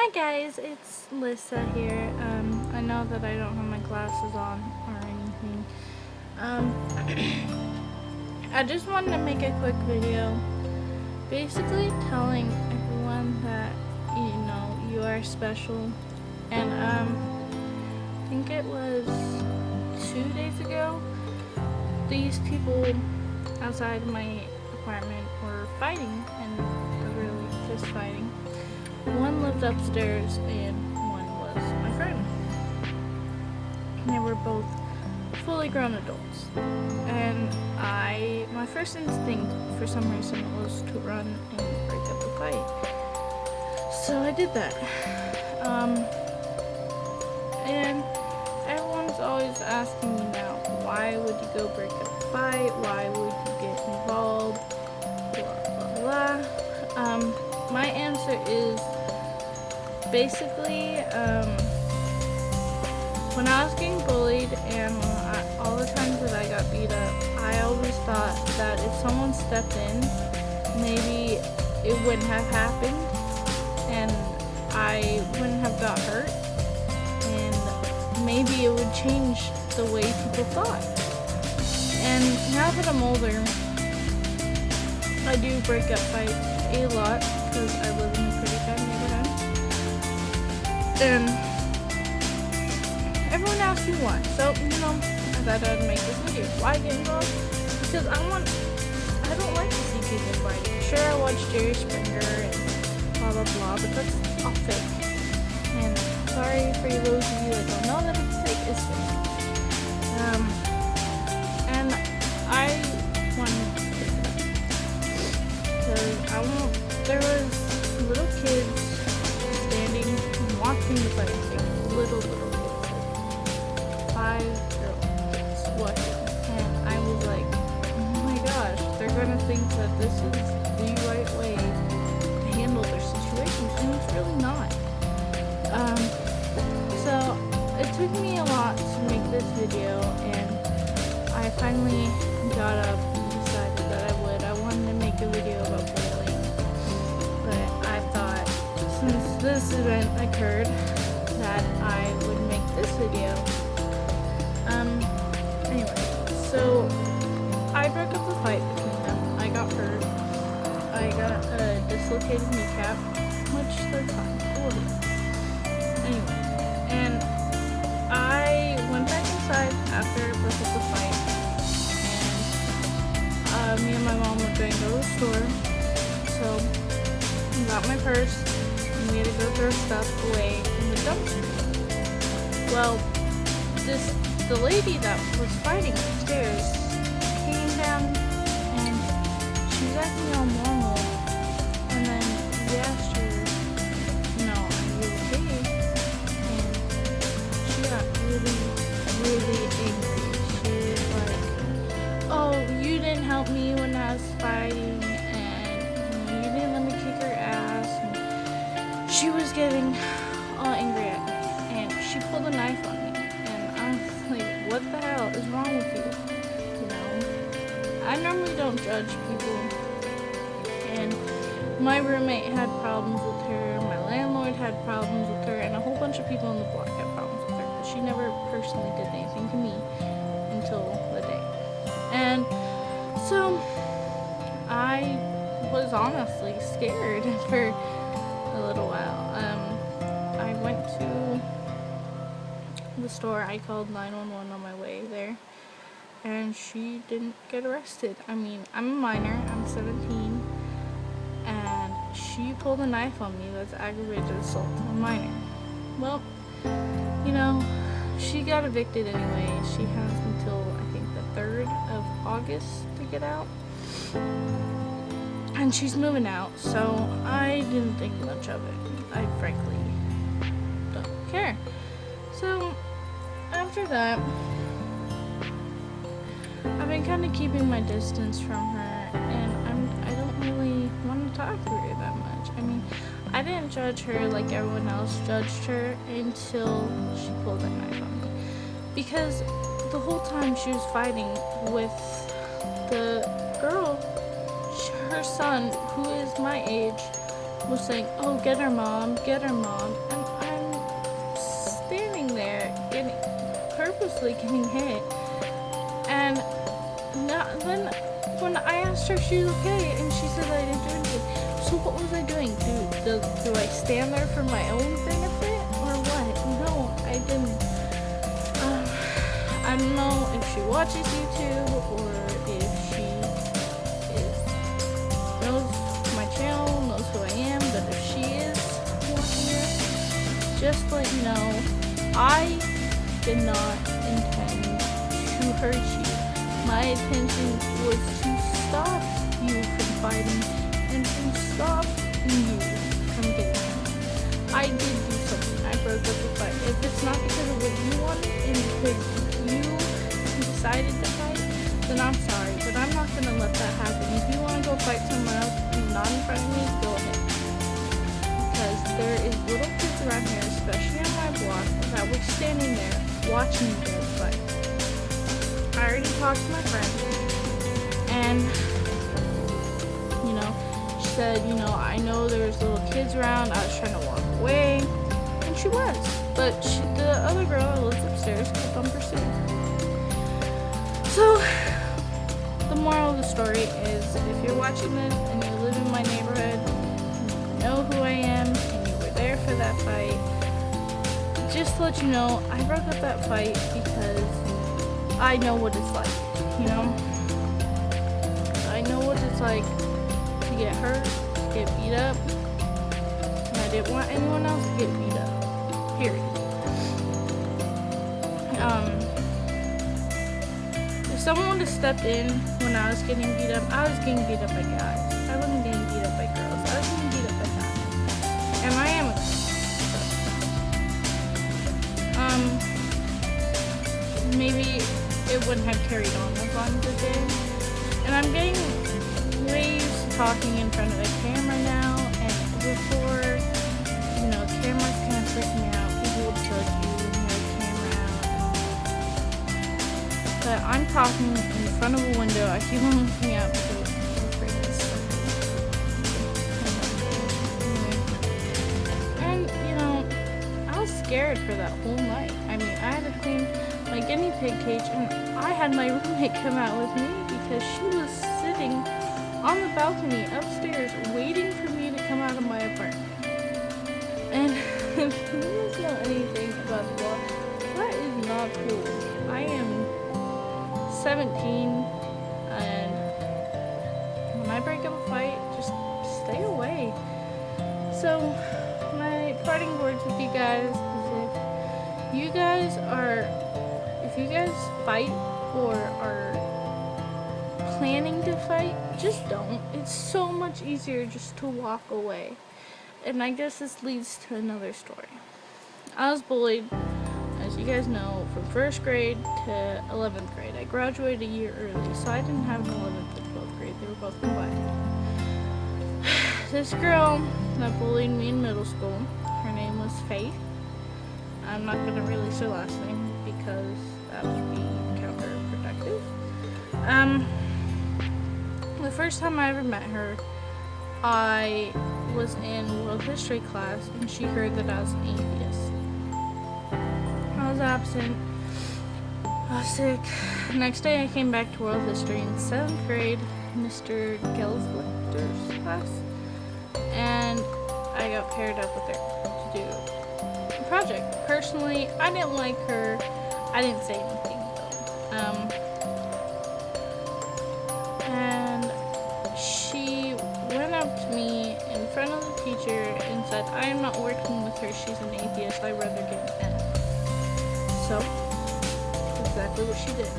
Hi guys, it's Lissa here. I know that I don't have my glasses on or anything. I just wanted to make a quick video basically telling everyone that, you are special. And I think it was 2 days ago, these people outside my apartment were fighting, and literally just fighting. One lived upstairs and one was my friend. And they were both fully grown adults. And my first instinct for some reason was to run and break up the fight. So I did that. And everyone's always asking me now, why would you go break up a fight? Why would you get involved? Blah, blah, blah. My answer is basically, when I was getting bullied and all the times that I got beat up, I always thought that if someone stepped in, maybe it wouldn't have happened and I wouldn't have got hurt, and maybe it would change the way people thought. And now that I'm older, I do break up fights a lot because I live in a pretty bad neighborhood. And everyone asks me why. So, I thought I'd make this video. Why get involved? Because I don't like to see people fighting. Sure, I watch Jerry Springer and blah blah blah, but that's all fake. And sorry for those of you that don't know that it's fake, it's fake. And I wanted to pick it up. Because there was little kids standing and watching the fighting. Little kids, like 5-year-old kids watching. And I was like, oh my gosh, they're gonna think that this is the right way to handle their situations, and it's really not. So it took me a lot to make this video, and I finally got up and decided that I would. I wanted to make a video about bullying, but I thought since this event occurred that I would make this video. Anyway, so I broke up the fight between them. I got hurt. I got a dislocated kneecap, which they're fine. Anyway, and I went back inside after I broke up the fight, and me and my mom were going to go to the store, so I got my purse, and we had to go throw stuff away in the dumpster. Well, the lady that was fighting upstairs came down, and she was acting all normal, and then we asked her, are you okay? And she got really, really angry. She was like, oh, you didn't help me when I was fighting, and you didn't let me kick her ass. And she was getting all angry at me, and she pulled a knife on me, and I was like, what the hell is wrong with you? I normally don't judge people, and my roommate had problems with her, my landlord had problems with her, and a whole bunch of people in the block had problems with her, but she never personally did anything to me until the day. And so I was honestly scared for a little while. I went to the store. I called 911 on my way there, and she didn't get arrested. I mean, I'm a minor, I'm 17, and she pulled a knife on me. That's aggravated assault on a minor. Well, she got evicted anyway. She has until, I think, the 3rd of August to get out. And she's moving out, so I didn't think much of it. I frankly don't care. So, after that, I've been kind of keeping my distance from her, and I don't really want to talk to her that much. I mean, I didn't judge her like everyone else judged her until she pulled a knife on me. Because the whole time she was fighting with the girl, her son, who is my age, was saying, "Oh, get her, mom, get her, mom," and I'm standing there purposely getting hit. And then when I asked her if she was okay, and she said I didn't do anything. So what was I doing? Do I stand there for my own benefit or what? No, I didn't. I don't know if she watches YouTube or if she knows my channel, knows who I am, but if she is watching this, just let you know, I did not intend to hurt you. My intention was to stop you from fighting and to stop you from getting hurt. I did do something. I broke up the fight. If it's not because of what you wanted and because you decided to fight, then I'm sorry, but I'm not going to let that happen. If you want to go fight someone else not in front of me, go ahead. Because there is little kids around here, especially on my block, that were standing there watching you guys fight. I already talked to my friend, and, she said, I know there was little kids around, I was trying to walk away, and she was, but the other girl that lives upstairs kept on pursuing her. So, the moral of the story is, if you're watching this, and you live in my neighborhood, you know who I am, and you were there for that fight, just to let you know, I broke up that fight because I know what it's like, I know what it's like to get hurt, to get beat up, and I didn't want anyone else to get beat up, period. If someone would have stepped in when I was getting beat up, I was getting beat up by guys. I wasn't getting beat up by girls. I was getting beat up by guys. And I am a maybe it wouldn't have carried on as long as it did. And I'm getting way used to talking in front of a camera now, and before, cameras kind of freak me out. People would judge you when you have a camera out. But I'm talking in front of a window. I keep on looking out because I'm afraid of something. And, I was scared for that whole night. I mean, I had to clean my guinea pig cage, and I had my roommate come out with me because she was sitting on the balcony upstairs waiting for me to come out of my apartment. And if you guys know anything about the law, that is not cool. I am 17, and when I break up a fight, just stay away. So my parting words with you guys is, if you guys fight or are planning to fight, just don't. It's so much easier just to walk away. And I guess this leads to another story. I was bullied, as you guys know, from 1st grade to 11th grade. I graduated a year early, so I didn't have an 11th and 12th grade. They were both combined. This girl that bullied me in middle school, her name was Faith. I'm not going to release her last name because that would be counterproductive. The first time I ever met her, I was in world history class, and she heard that I was an atheist. I was absent. I was sick. Next day I came back to world history in 7th grade, Mr. Gelslichter's class, and I got paired up with her to do a project. Personally, I didn't like her. I didn't say anything though. And she went up to me in front of the teacher and said, "I am not working with her. She's an atheist. I'd rather get an F." So, that's exactly what she did.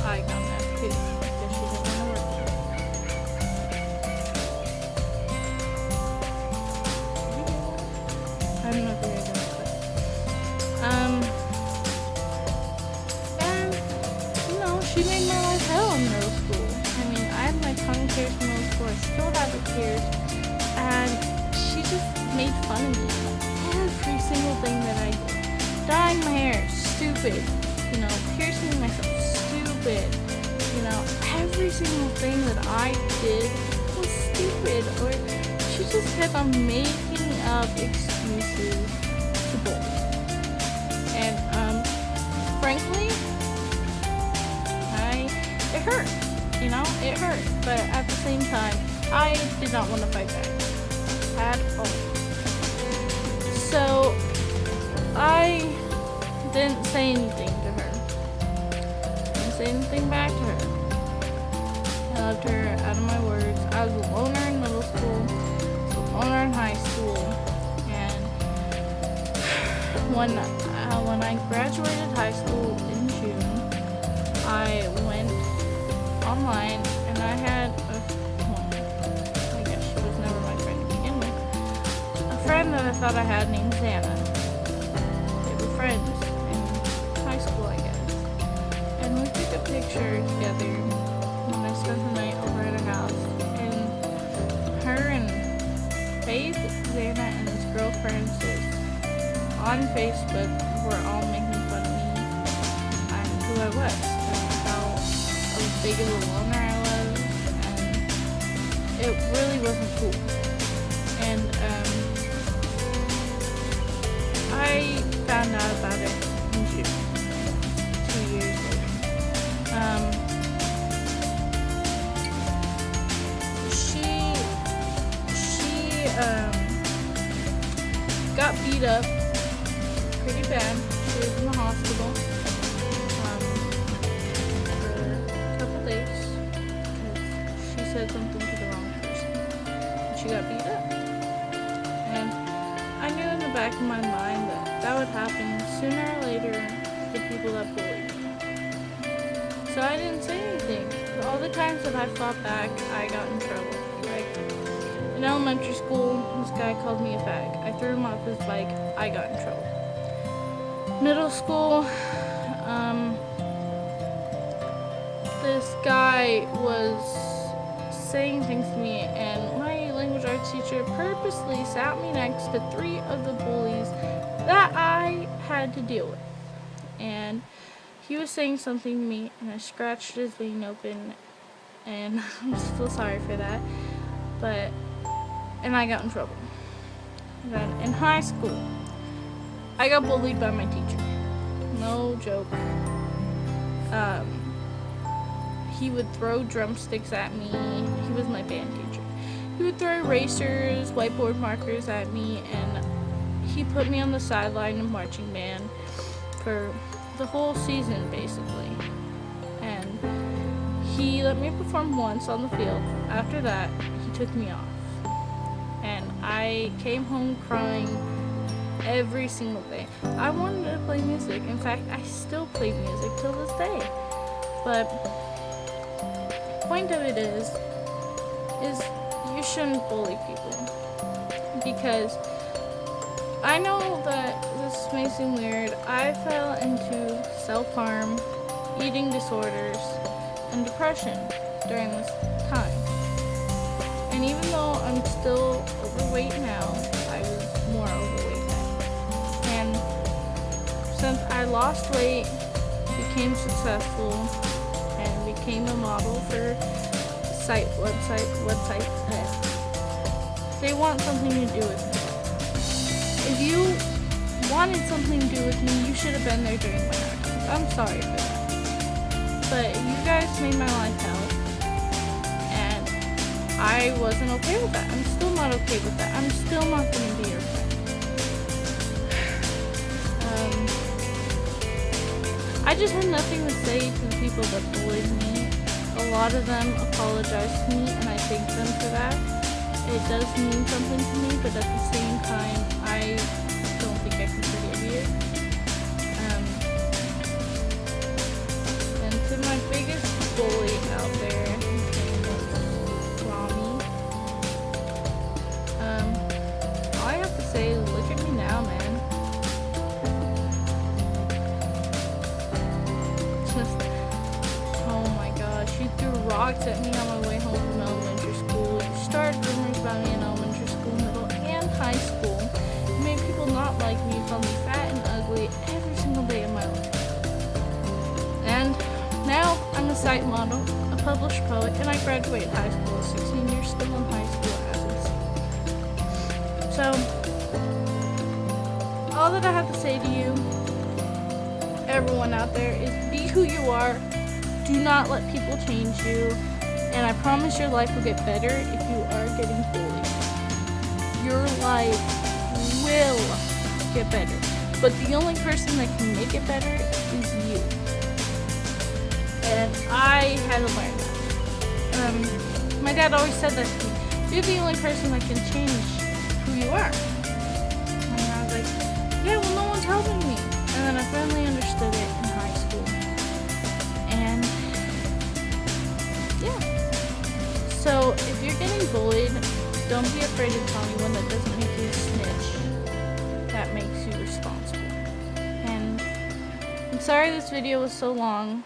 I got an F too, because she didn't want to work with her. I don't know if you're going to do that. And, she made my life hell in middle school. I mean, I had my tongue pierced in middle school. I still have it pierced. And she just made fun of me. Every single thing that I did. Dyeing my hair, stupid. Piercing myself, stupid. Every single thing that I did was stupid. Or she she just kept on making up excuses to bully. And frankly, it hurt. It hurt. But at the same time, I did not want to fight back at all. So I didn't say anything to her. Didn't say anything back to her. I loved her out of my words. I was a loner in middle school, I was a loner in high school, and when I graduated high school in June, I went online and I had I guess she was never my friend to begin with, a friend that I thought I had named Xana. They were friends in high school, I guess, and we took a picture together when I spent the night over at her house, and her and Faith, Xana, and this girl Francis on Facebook were all making fun of me and who I was, and how big of a loner I was, and it really wasn't cool. And I found out about it in June, 2 years later. She got beat up pretty bad. She was in the hospital. Said something to the wrong person. She got beat up. And I knew in the back of my mind that would happen sooner or later to people that bullied me. So I didn't say anything. But all the times that I fought back, I got in trouble. Like in elementary school, this guy called me a fag. I threw him off his bike, I got in trouble. Middle school, this guy was saying things to me, and my language arts teacher purposely sat me next to 3 of the bullies that I had to deal with. And he was saying something to me, and I scratched his vein open, and I'm still sorry for that. And I got in trouble. Then in high school, I got bullied by my teacher. No joke. He would throw drumsticks at me. He was my band teacher. He would throw erasers, whiteboard markers at me, and he put me on the sideline of marching band for the whole season, basically. And he let me perform once on the field. After that, he took me off. And I came home crying every single day. I wanted to play music. In fact, I still play music till this day. But point of it is you shouldn't bully people, because I know that this may seem weird. I fell into self-harm, eating disorders, and depression during this time. And even though I'm still overweight now, I was more overweight then. And since I lost weight, became successful, and became a model for websites that they want something to do with me. If you wanted something to do with me, you should have been there during my actions. I'm sorry for that. But you guys made my life hell, and I wasn't okay with that. I'm still not okay with that. I'm still not going to be your friend. I just had nothing to say to the people that bullied me. A lot of them apologized to me, and I thank them for that. It does mean something to me, but at the same time, I don't think I can forgive you. And to my biggest bully out there, his name was Rami. All I have to say is, look at me now, man. She threw rocks at me on my way home from elementary school. You started rumors about me in elementary school, middle, and high school. You made people not like me, called me fat and ugly every single day of my life. And now I'm a site model, a published poet, and I graduated high school at 16 years, still in high school as we speak. So, all that I have to say to you, everyone out there, is be who you are. Do not let people change you. And I promise your life will get better if you are getting bullied. Your life will get better. But the only person that can make it better is you. And I had to learn that. My dad always said that to me. You're the only person that can change who you are. And I was like, yeah, well, no one's helping me. And then I finally understood it in high school. And yeah. So if you're getting bullied, don't be afraid to tell anyone. That doesn't make you a snitch. That makes you responsible. And I'm sorry this video was so long.